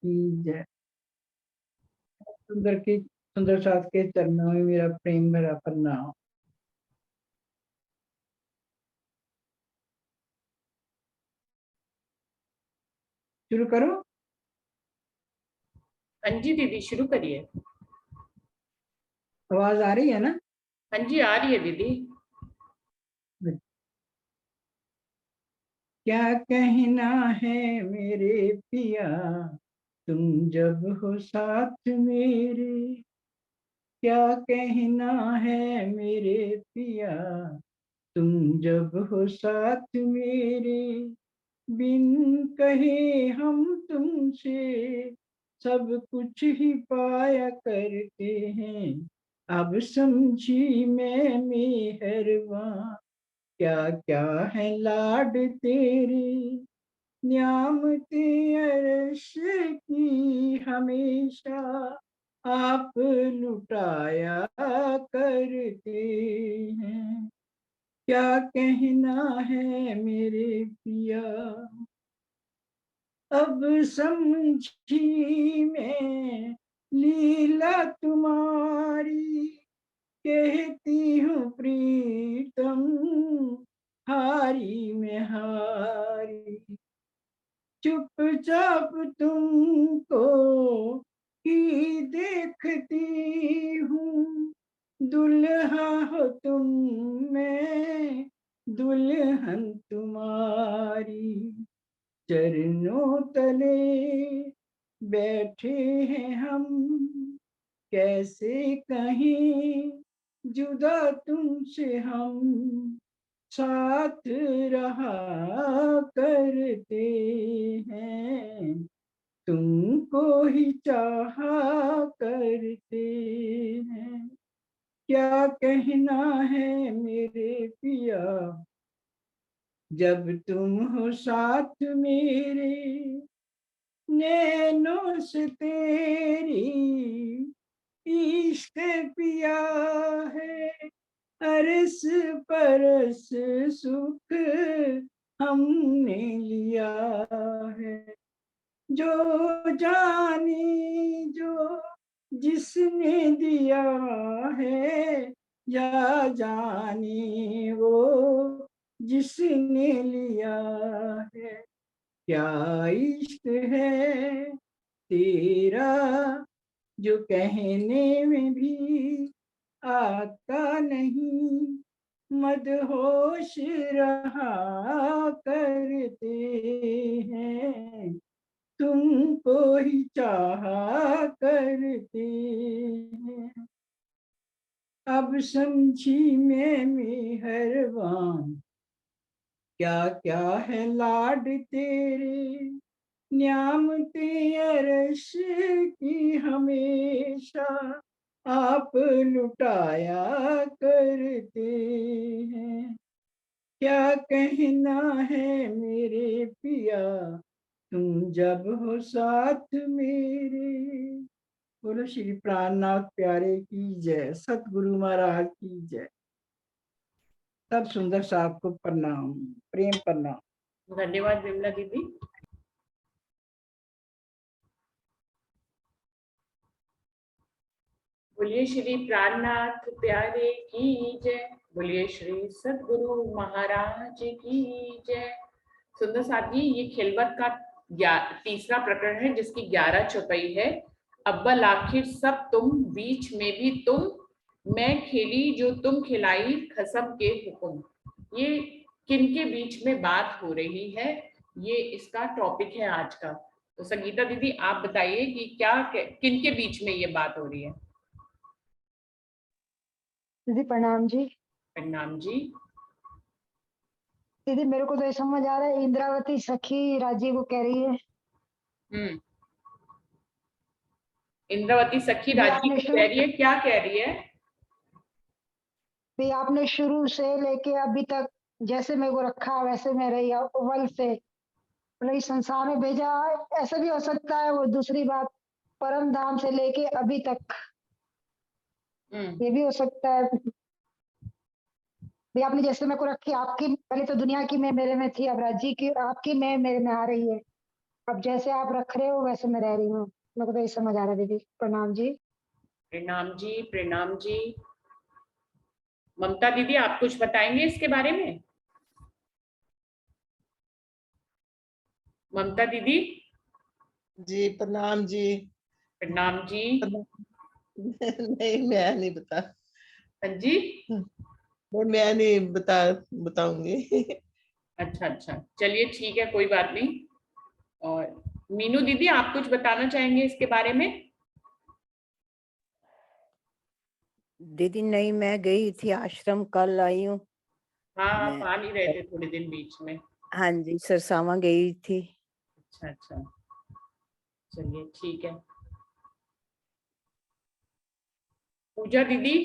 की जय। सुंदर साथ के चरणों में मेरा प्रेम भरा प्रणाम। शुरू करो। हाँ जी दीदी, शुरू करिए। आवाज आ रही है ना? हाँ जी, आ रही है दीदी। क्या कहना है मेरे पिया, तुम जब हो साथ मेरे। क्या कहना है मेरे पिया, तुम जब हो साथ मेरे। बिन कहे हम तुमसे सब कुछ ही पाया करते हैं। अब समझी मैं मेहरबान, क्या क्या है लाड तेरे। न्यामते अर्श की हमेशा आप लुटाया करते हैं। क्या कहना है मेरे पिया, अब समझी मैं लीला तुम्हारी। कहती हूँ प्रीतम हारी में हारी। चुपचाप तुमको ही देखती हूँ। दुल्हा हो तुम, मैं दुल्हन तुम्हारी। चरणों तले बैठे हैं हम, कैसे कहीं जुदा तुमसे हम। साथ रहा करते हैं, तुमको ही चाहा करते हैं। क्या कहना है मेरे पिया, जब तुम हो साथ मेरे। नैनों से तेरी इश्क पिया है, अरस परस सुख हमने लिया है। जो जानी जो जिसने दिया है, या जानी वो जिसने लिया है। क्या इश्क है तेरा जो कहने में भी आता नहीं। मदहोश रहा करते हैं, तुमको ही चाहा करते हैं। अब समझी मैं मेहरबान, क्या क्या है लाड तेरे। न्यामते अर्श की हमेशा आप लुटाया करते हैं। क्या कहना है मेरे पिया, तुम जब हो साथ मेरे। बोलो श्री प्राणनाथ प्यारे की जय, सतगुरु महाराज की जय। सब सुंदर साथ को प्रणाम, प्रेम प्रणाम। धन्यवाद विमला दीदी। बोलिए श्री प्राणनाथ प्यारे की जय। बोलिए श्री सतगुरु महाराज की जय। सुंदर साथ जी, ये खिलवत का तीसरा प्रकरण है जिसकी 11 चौपाई है। अव्वल आखिर सब तुम, बीच में भी तुम, मैं खेली जो तुम खिलाई खसम के हुक्म। ये किनके बीच में बात हो रही है, ये इसका टॉपिक है आज का। तो संगीता दीदी आप बताइए कि क्या किनके बीच में ये बात हो रही है। दीदी प्रणाम जी। प्रणाम जी। दीदी मेरे को तो ये समझ आ रहा है, इंद्रावती सखी राजीव को कह रही है। इंद्रावती सखी भी राजीव आपने को कह रही है, क्या कह रही है? भी आपने शुरू से लेके अभी तक जैसे मेरे को रखा वैसे मैं रही, अव्वल से मतलब इस संसार में भेजा। ऐसा भी हो सकता है, वो दूसरी बात, परम धाम से लेके अभी तक, ये भी हो सकता है। भी आपने जैसे मेरे को रखी, आपकी पहले तो दुनिया की मैं मेरे में थी, अब राज्य की आपकी मैं मेरे में आ रही है। अब जैसे आप रख रहे हो वैसे मैं रह रही हूँ। मेरे को तो ये समझ आ रहा है दीदी। प्रणाम जी। प्रणाम जी, प्रणाम जी। ममता दीदी आप कुछ बताएंगे इसके बारे में? ममता दीदी। जी प्रणाम जी। प्रणाम जी। नहीं मैं नहीं बता, हाँ जी। नहीं मैं नहीं बताऊंगी। अच्छा अच्छा, चलिए ठीक है, कोई बात नहीं। और मीनू दीदी आप कुछ बताना चाहेंगे इसके बारे में? दीदी नहीं, मैं गई थी आश्रम, कल आई हूँ हाँ आप मैं। आ नहीं रहे थे थोड़े दिन बीच में। हाँ जी, सरसावा गई थी। अच्छा अच्छा, चलिए ठीक है। पूजा दीदी।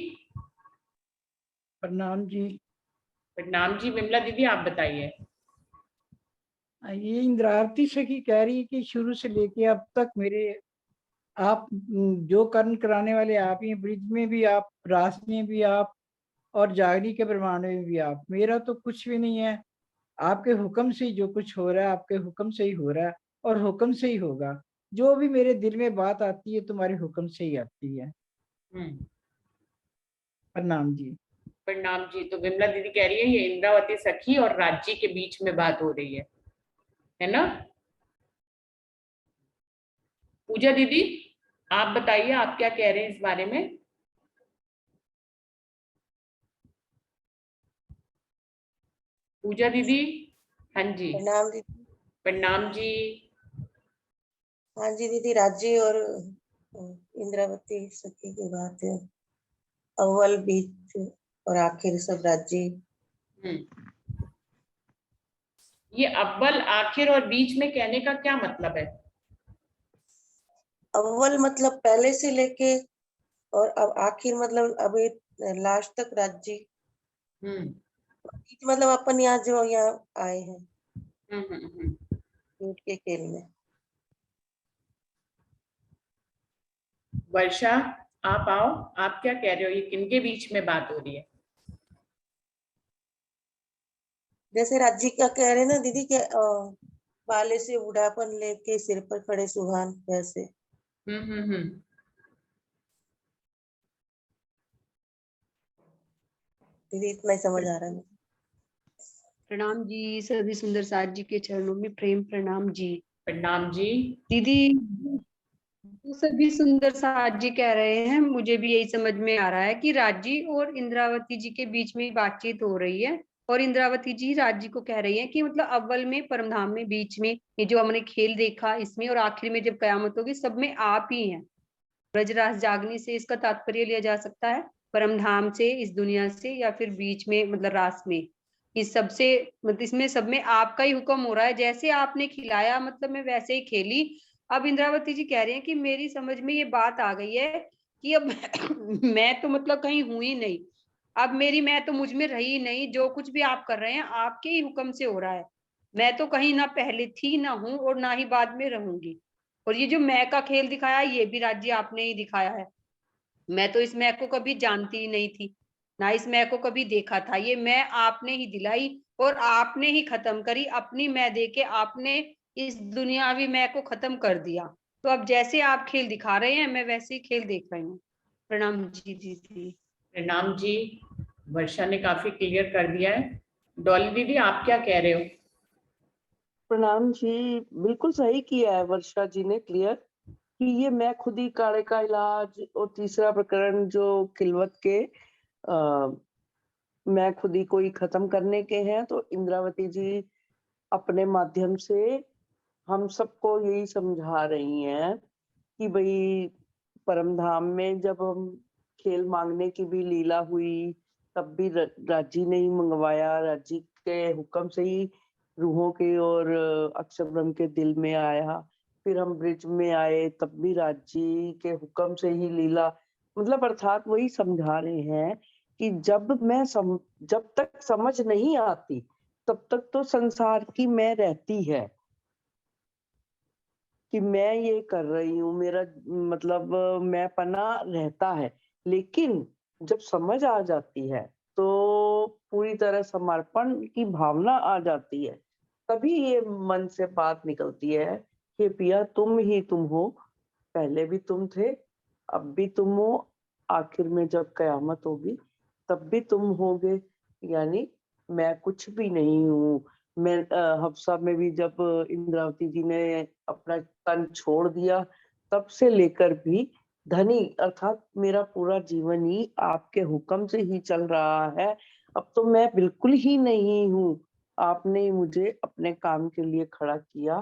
प्रणाम जी। प्रणाम जी। विमला दीदी आप बताइए। ये इंद्रावती सखी कह रही है कि शुरू से लेके अब तक मेरे आप जो कर्म कराने वाले आप ही हैं, ब्रिज में भी आप, रास में भी आप, और जागरी के प्रमाण में भी आप। मेरा तो कुछ भी नहीं है, आपके हुक्म से ही जो कुछ हो रहा है, आपके हुक्म से ही हो रहा है और हुक्म से ही होगा। जो भी मेरे दिल में बात आती है तुम्हारे हुक्म से ही आती है। हम्म। प्रणाम जी। प्रणाम जी। तो विमला दीदी कह रही है ये इंद्रावती सखी और राज्य के बीच में बात हो रही है ना? पूजा दीदी आप बताइए, आप क्या कह रहे हैं इस बारे में? पूजा दीदी। हाँ जी। प्रणाम दीदी। प्रणाम जी। हाँ जी दीदी, राज्य और इंद्रावती सखी की बात है। अव्वल बीच और आखिर सब राज्य। ये अव्वल आखिर और बीच में कहने का क्या मतलब है? अव्वल मतलब पहले से लेके, और अब आखिर मतलब अभी लास्ट तक राज्य। हम्म बीच मतलब अपन यहाँ जो यहाँ आए हैं हम्म हम्म हम्म। ऊँट के खेल में। वर्षा आप आओ, आप क्या कह रहे हो, ये किनके बीच में बात हो रही है? जैसे राज्य का कह रहे हैं ना दीदी के बाले से बुढ़ापन लेके सिर पर खड़े सुहान, वैसे। हम्म। दीदी इतना ही समझ आ रहा है। प्रणाम जी, सभी सुंदर साथ जी के चरणों में प्रेम प्रणाम जी। प्रणाम जी। दीदी, जो सभी सुंदर साथ जी कह रहे हैं, मुझे भी यही समझ में आ रहा है कि राजी और इंद्रावती जी के बीच में बातचीत हो रही है। और इंद्रावती जी राजी को कह रही है कि मतलब अव्वल में, परमधाम में, बीच में ये जो हमने खेल देखा इसमें, और आखिर में जब कयामत होगी, सब में आप ही हैं। ब्रजरास जागने से इसका तात्पर्य लिया जा सकता है परमधाम से, इस दुनिया से, या फिर बीच में मतलब रास में। इस सबसे मतलब इसमें सब में आपका ही हुक्म हो रहा है। जैसे आपने खिलाया मतलब मैं वैसे ही खेली। अब इंद्रावती जी कह रहे हैं कि मेरी समझ में ये बात आ गई है कि अब मैं तो मतलब कहीं हुई नहीं। अब मेरी मैं तो मुझ में रही नहीं। जो कुछ भी आप कर रहे हैं आपके ही हुक्म से हो रहा है। मैं तो कहीं ना पहले थी, ना हूं, और ना ही बाद में रहूंगी। और ये जो मैं का खेल दिखाया, ये भी राज्य आपने ही दिखाया है। मैं तो इस मैं को कभी जानती ही नहीं थी, ना इस मैं को कभी देखा था। ये मैं आपने ही दिलाई और आपने ही खत्म करी। अपनी मैं दे के आपने इस दुनियावी मैं को खत्म कर दिया। तो अब जैसे आप खेल दिखा रहे हैं, मैं वैसे ही खेल देख रही हूँ। प्रणाम जी दीदी। प्रणाम जी। वर्षा ने काफी क्लियर कर दिया है। डॉली दीदी आप क्या कह रहे हो? प्रणाम जी, बिल्कुल सही किया है वर्षा जी ने क्लियर कि ये मैं खुद ही काढ़े का इलाज, और तीसरा प्रकरण जो खिलवत के आ, मैं खुद ही को ही खत्म करने के हैं। तो इंद्रावती जी अपने माध्यम से हम सबको यही समझा रही हैं कि भाई परमधाम में जब हम खेल मांगने की भी लीला हुई, तब भी राजी ने ही मंगवाया। राजी के हुक्म से ही रूहों के और अक्षर ब्रह्म के दिल में आया। फिर हम ब्रिज में आए, तब भी राजी के हुक्म से ही लीला। मतलब अर्थात वही समझा रहे हैं कि जब तक समझ नहीं आती तब तक तो संसार की मैं रहती है कि मैं ये कर रही हूँ, मेरा मतलब मैं पना रहता है। लेकिन जब समझ आ जाती है तो पूरी तरह समर्पण की भावना आ जाती है, तभी ये मन से बात निकलती है हे पिया तुम ही तुम हो, पहले भी तुम थे, अब भी तुम हो, आखिर में जब कयामत होगी तब भी तुम होगे। यानी मैं कुछ भी नहीं हूँ। मैं हफ्सा में भी जब इंद्रावती जी ने अपना तन छोड़ दिया तब से लेकर भी धनी अर्थात मेरा पूरा जीवन ही आपके हुक्म से ही चल रहा है। अब तो मैं बिल्कुल ही नहीं हूँ, आपने ही मुझे अपने काम के लिए खड़ा किया,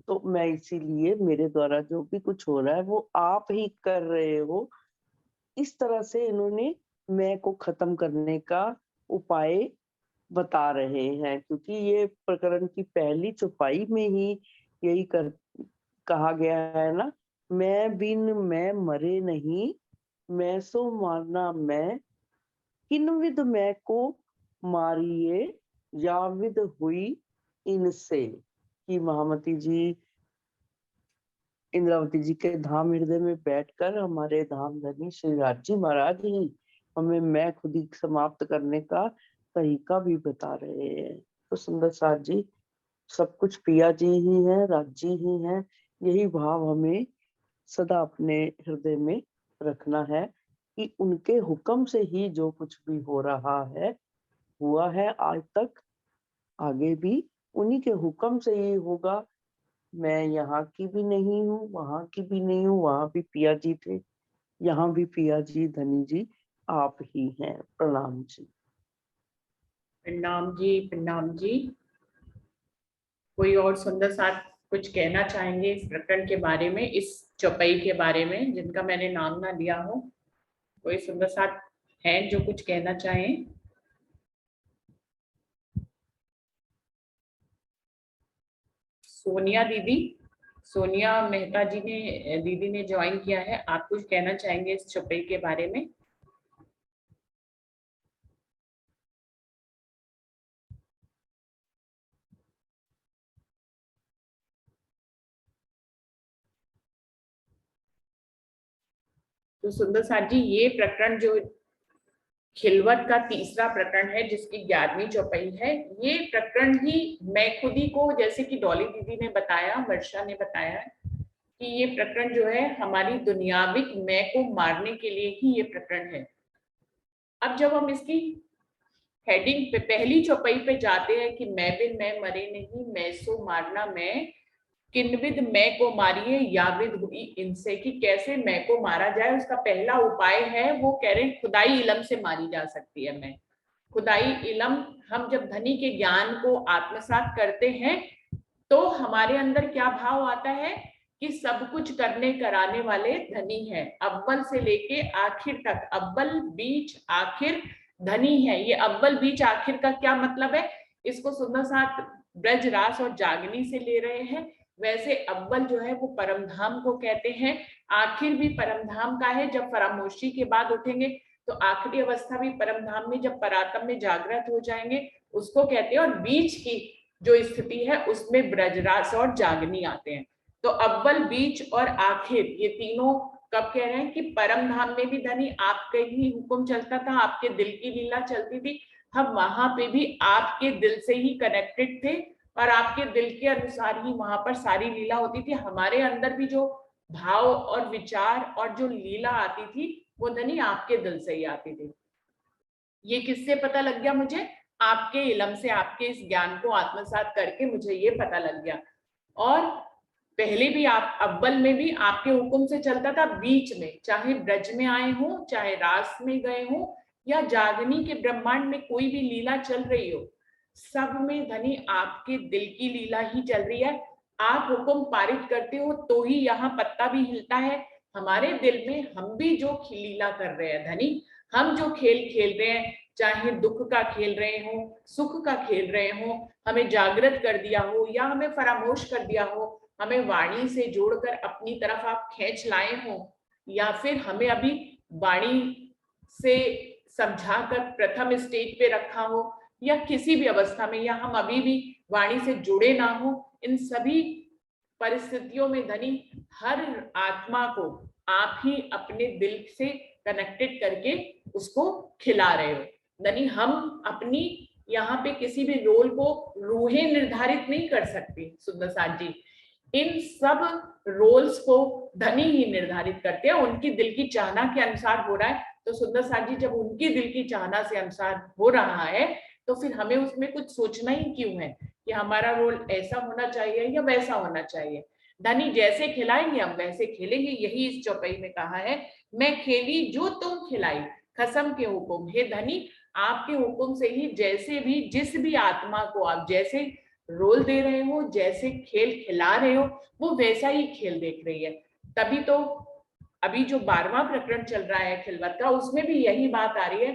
तो मैं इसीलिए मेरे द्वारा जो भी कुछ हो रहा है वो आप ही कर रहे हो। इस तरह से इन्होंने मैं को खत्म करने का उपाय बता रहे हैं, क्योंकि ये प्रकरण की पहली चौपाई में ही यही कहा गया है ना, मैं बिन मैं मरे नहीं, मैं सो मारना मैं, किन विद मैं को मारिए, या विद हुई इनसे। कि महामती जी इंद्रावती जी के धाम हृदय में बैठकर हमारे धाम धनी श्री राजी महाराज ही हमें मैं खुद ही समाप्त करने का तरीका भी बता रहे हैं। तो सुंदर साथ जी सब कुछ पिया जी ही है, राज्य ही है। यही भाव हमें सदा अपने हृदय में रखना है कि उनके हुक्म से ही जो कुछ भी हो रहा है, हुआ है आज तक, आगे भी उन्हीं के हुक्म से ही होगा। मैं यहाँ की भी नहीं हूँ, वहां की भी नहीं हूँ, वहां भी पिया जी थे, यहाँ भी पिया जी धनी जी आप ही हैं। प्रणाम जी। प्रणाम जी, प्रणाम जी। कोई और सुंदर साथ कुछ कहना चाहेंगे इस प्रकरण के बारे में, इस चौपाई के बारे में, जिनका मैंने नाम ना लिया हो? कोई सुंदर साथ हैं जो कुछ कहना चाहें? सोनिया दीदी, सोनिया मेहता जी ने, दीदी ने ज्वाइन किया है, आप कुछ कहना चाहेंगे इस चौपाई के बारे में? तो सुंदर साथ जी, ये प्रकरण जो खिलवत का तीसरा प्रकरण है, जिसकी 11वीं चौपाई है, ये प्रकरण ही मैं खुद ही को, जैसे कि डॉली दीदी ने बताया, वर्षा ने बताया कि ये प्रकरण जो है हमारी दुनियाविक मैं को मारने के लिए ही ये प्रकरण है। अब जब हम इसकी हेडिंग पे पहली चौपाई पे जाते हैं कि मैं बिन मैं मरे नहीं, मैं सो मारना मैं, किनविद मैं को मारिए, याविद हुई इनसे, कि कैसे मैं को मारा जाए। उसका पहला उपाय है, वो कह रहे हैं खुदाई इलम से मारी जा सकती है मैं। खुदाई इलम, हम जब धनी के ज्ञान को आत्मसात करते हैं तो हमारे अंदर क्या भाव आता है कि सब कुछ करने कराने वाले धनी हैं, अव्वल से लेके आखिर तक, अव्वल बीच आखिर धनी है। ये अव्वल बीच आखिर का क्या मतलब है, इसको सुंदर साथ ब्रज रास और जागनी से ले रहे हैं। वैसे अव्वल जो है वो परमधाम को कहते हैं, आखिर भी परमधाम का है। जब फरामोशी के बाद उठेंगे तो आखिरी अवस्था भी परमधाम में, जब परातम में जागृत हो जाएंगे उसको कहते हैं। और बीच की जो स्थिति है उसमें ब्रजरास और जागनी आते हैं। तो अव्वल बीच और आखिर ये तीनों कब कह रहे हैं कि परम धाम में भी धनी आपके ही हुक्म चलता था, आपके दिल की लीला चलती थी, हम वहां पे भी आपके दिल से ही कनेक्टेड थे और आपके दिल के अनुसार ही वहां पर सारी लीला होती थी। हमारे अंदर भी जो भाव और विचार और जो लीला आती थी वो धनी आपके दिल से ही आती थी। ये किससे पता लग गया मुझे? आपके इलम से, आपके इस ज्ञान को आत्मसात करके मुझे ये पता लग गया। और पहले भी आप अव्वल में भी आपके हुक्म से चलता था, बीच में चाहे ब्रज में आए हो, चाहे रास में गए हो, या जागनी के ब्रह्मांड में कोई भी लीला चल रही हो, सब में धनी आपके दिल की लीला ही चल रही है। आप हुक्म पारित करते हो तो ही यहाँ पत्ता भी हिलता है। हमारे दिल में हम भी जो लीला कर रहे हैं धनी, हम जो खेल खेल रहे हैं, चाहे दुख का खेल रहे हो, सुख का खेल रहे हो, हमें जागृत कर दिया हो या हमें फरामोश कर दिया हो, हमें वाणी से जोड़कर अपनी तरफ आप खींच लाए हो, या फिर हमें अभी वाणी से समझाकर प्रथम स्टेज पे रखा हो, या किसी भी अवस्था में, या हम अभी भी वाणी से जुड़े ना हो, इन सभी परिस्थितियों में धनी हर आत्मा को आप ही अपने दिल से कनेक्टेड करके उसको खिला रहे हो। धनी हम अपनी यहाँ पे किसी भी रोल को रूहें निर्धारित नहीं कर सकती सुंदर साथ जी। इन सब रोल्स को धनी ही निर्धारित करते हैं, उनकी दिल की चाहना के अनुसार हो रहा है। तो सुंदर साथ जी, जब उनकी दिल की चाहना से अनुसार हो रहा है तो फिर हमें उसमें कुछ सोचना ही क्यों है कि हमारा रोल ऐसा होना चाहिए या वैसा होना चाहिए। धनी जैसे खिलाएंगे हम वैसे खेलेंगे, यही इस चौपाई में कहा है। मैं खेली जो तुम खिलाई, खसम के हुक्म। हे धनी, आपके हुक्म से ही जैसे भी जिस भी आत्मा को आप जैसे रोल दे रहे हो, जैसे खेल खिला रहे हो, वो वैसा ही खेल देख रही है। तभी तो अभी जो 12वां प्रकरण चल रहा है खिलवत का, उसमें भी यही बात आ रही है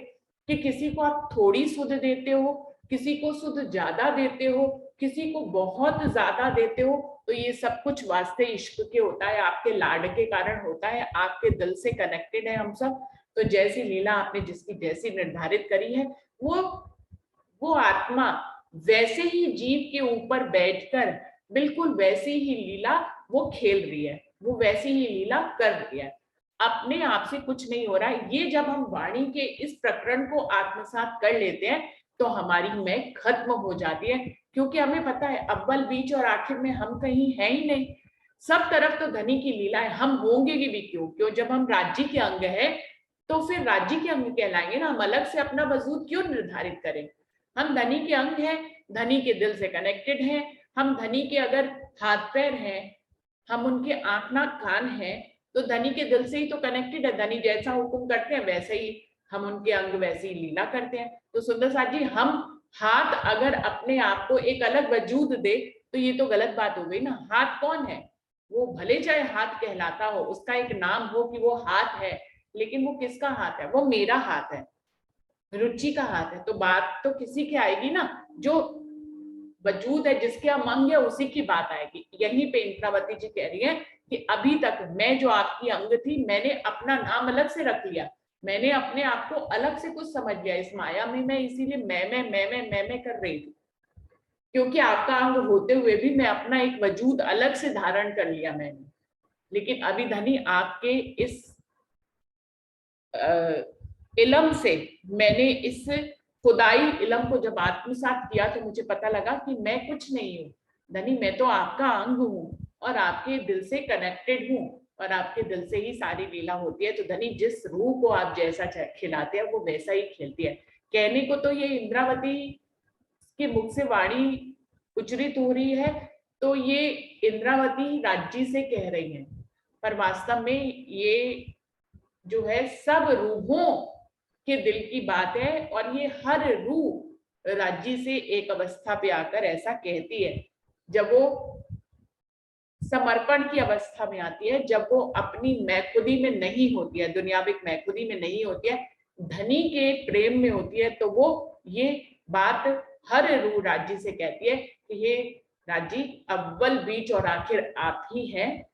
कि किसी को आप थोड़ी सुध देते हो, किसी को सुध ज्यादा देते हो, किसी को बहुत ज्यादा देते हो, तो ये सब कुछ वास्ते इश्क के होता है, आपके लाड के कारण होता है, आपके दिल से कनेक्टेड है हम सब। तो जैसी लीला आपने जिसकी जैसी निर्धारित करी है, वो आत्मा वैसे ही जीव के ऊपर बैठकर बिल्कुल वैसी ही लीला वो खेल रही है, वो वैसी ही लीला कर रही है, अपने आप से कुछ नहीं हो रहा है। ये जब हम वाणी के इस प्रकरण को आत्मसात कर लेते हैं तो हमारी मैं खत्म हो जाती है, क्योंकि हमें पता है अव्वल बीच और आखिर में हम कहीं है ही नहीं, सब तरफ तो धनी की लीला है, हम होंगे भी क्यों जब हम राज्य के अंग है तो फिर राज्य के अंग कहलाएंगे ना, हम अलग से अपना वजूद क्यों निर्धारित करें। हम धनी के अंग हैं, धनी के दिल से कनेक्टेड हैं, हम धनी के अगर हाथ पैर हैं, हम उनके आंख नाक कान हैं, तो धनी के दिल से ही तो कनेक्टेड है। धनी जैसा हुक्म करते हैं वैसे ही हम उनके अंग वैसे ही लीला करते हैं। तो सुंदर साथ जी, हम हाथ अगर अपने आप को एक अलग वजूद दे तो ये तो गलत बात हो गई ना। हाथ कौन है? वो भले चाहे हाथ कहलाता हो, उसका एक नाम हो कि वो हाथ है, लेकिन वो किसका हाथ है? वो मेरा हाथ है, रुचि का हाथ है। तो बात तो किसी की आएगी ना, जो वजूद है, जिसके हम अंग है, उसी की बात आएगी। यहीं पे इंद्रावती जी कह रही है कि अभी तक मैं जो आपकी अंग थी, मैंने अपना नाम अलग से रख लिया, मैंने अपने आप को अलग से कुछ समझ लिया इस माया में, मैं इसीलिए मैं कर रही थी, क्योंकि आपका अंग होते हुए भी मैं अपना एक वजूद अलग से धारण कर लिया मैंने। लेकिन अभी धनी आपके इस इलम से, मैंने इस खुदाई इलम को जब आत्मसात किया तो मुझे पता लगा कि मैं कुछ नहीं हूँ धनी, मैं तो आपका अंग हूँ और आपके दिल से कनेक्टेड हूँ और आपके दिल से ही सारी लीला होती है। तो धनी, जिस रूह को आप जैसा खिलाते हैं वो वैसा ही खेलती है। कहने को तो ये इंद्रावती के मुख से वाणी उच्चरित हो रही है तो ये इंद्रावती राज्य से कह रही है, पर वास्तव में ये जो है सब रूहों के दिल की बात है, और ये हर रूह राज्य से एक अवस्था पे आकर ऐसा कहती है, जब वो समर्पण की अवस्था में आती है, जब वो अपनी मैखुदी में नहीं होती है, दुनियाविक मैखुदी में नहीं होती है, धनी के प्रेम में होती है, तो वो ये बात हर रूह राज्य से कहती है कि हे राज्य, अव्वल बीच और आखिर आप ही हैं,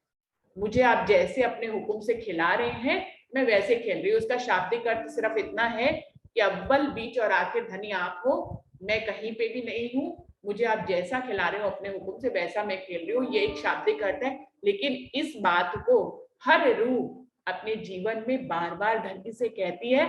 मुझे आप जैसे अपने हुक्म से खिला रहे हैं मैं वैसे खेल रही हूँ। उसका शाब्दिक अर्थ सिर्फ इतना है कि अव्वल बीच और आखिर धनी आप हो, मैं कहीं पे भी नहीं हूँ, मुझे आप जैसा खिला रहे हो अपने हुक्म से वैसा मैं खेल रही हूँ, ये एक शाब्दिक अर्थ है। लेकिन इस बात को हर रूह अपने जीवन में बार बार धनी से कहती है,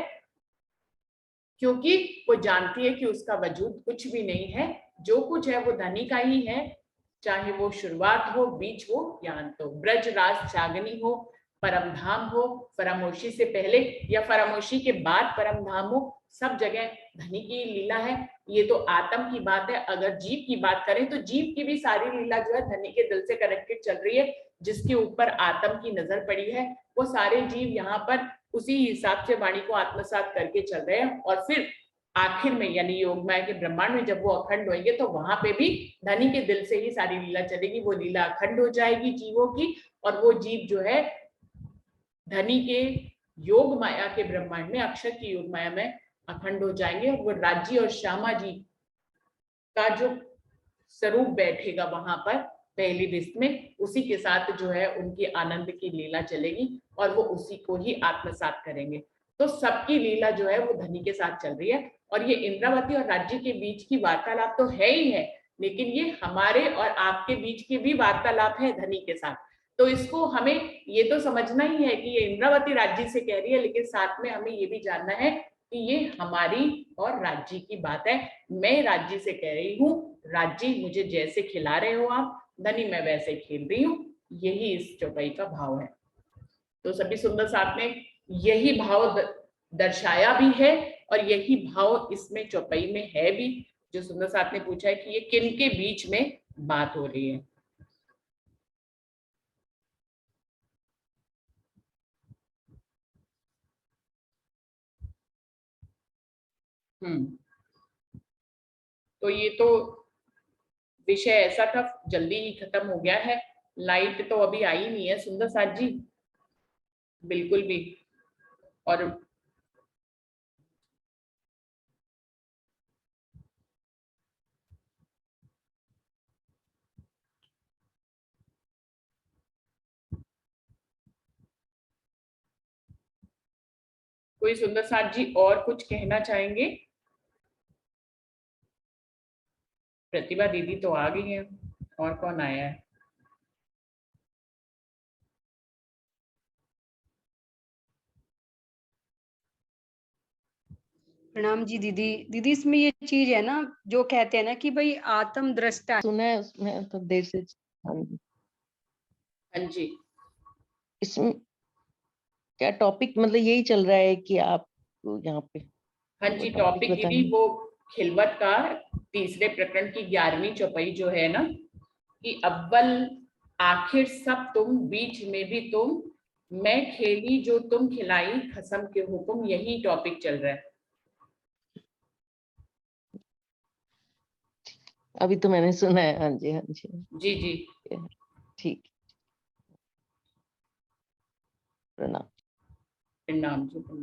क्योंकि वो जानती है कि उसका वजूद कुछ भी नहीं है, जो कुछ है वो धनी का ही है, चाहे वो शुरुआत हो, बीच हो या अंत हो, ब्रज राज चागनी हो, परम धाम हो, फरामोशी से पहले या फरामोशी के बाद परम धाम हो, सब जगह धनी की लीला है। ये तो आत्म की बात है। अगर जीव की बात करें तो जीव की भी सारी लीला जो है धनी के दिल से कनेक्टेड चल रही है, जिसके ऊपर आत्म की नजर पड़ी है वो सारे जीव यहाँ पर उसी हिसाब से वाणी को आत्मसात करके चल रहे हैं। और फिर आखिर में यानी योगमाया के ब्रह्मांड में जब वो अखंड होंगे तो वहां पे भी धनी के दिल से ही सारी लीला चलेगी, वो लीला अखंड हो जाएगी जीवों की, और वो जीव जो है धनी के योग माया के ब्रह्मांड में, अक्षर की योग माया में अखंड हो जाएंगे, और वो राज्य और श्यामा जी का जो स्वरूप बैठेगा वहां पर पहली रिश्त में, उसी के साथ जो है उनकी आनंद की लीला चलेगी और वो उसी को ही आत्मसात करेंगे। तो सबकी लीला जो है वो धनी के साथ चल रही है, और ये इंद्रावती और राज्य के बीच की वार्तालाप तो है ही है, लेकिन ये हमारे और आपके बीच की भी वार्तालाप है धनी के साथ। तो इसको हमें ये तो समझना ही है कि ये इंद्रावती राज्य से कह रही है, लेकिन साथ में हमें ये भी जानना है कि ये हमारी और राज्य की बात है। मैं राज्य से कह रही हूँ, राज्य मुझे जैसे खिला रहे हो आप, धनी मैं वैसे खेल रही हूँ, यही इस चौपाई का भाव है। तो सभी सुंदर साथ ने यही भाव दर्शाया भी है और यही भाव इसमें चौपाई में है भी, जो सुंदर साथ ने पूछा है कि ये किन के बीच में बात हो रही है। तो ये तो विषय ऐसा था, जल्दी ही खत्म हो गया है। लाइट तो अभी आई नहीं है सुंदर साथ जी, बिल्कुल भी। और कोई सुंदर साथ जी और कुछ कहना चाहेंगे? प्रतिभा दीदी तो आ गई है, और कौन आया है? प्रणाम जी दीदी। दीदी इसमें ये चीज है ना, जो कहते हैं ना कि भाई आत्म दृष्टा, सुना है उसमें तो देर से। हाँ जी। हाँ जी, इसमें क्या टॉपिक, मतलब यही चल रहा है कि आप यहाँ पे हाँ जी, टॉपिक दीदी बताइए। वो खिलवत का तीसरे प्रकरण की 11वीं चौपाई जो है ना, कि अव्वल आखिर सब तुम, बीच में भी तुम, मैं खेली जो तुम खिलाई खसम के हुक्म, यही टॉपिक चल रहा है। अभी तो मैंने सुना है। हाँ जी, हाँ जी। जी जी, ठीक। प्रणाम। प्रणाम जी।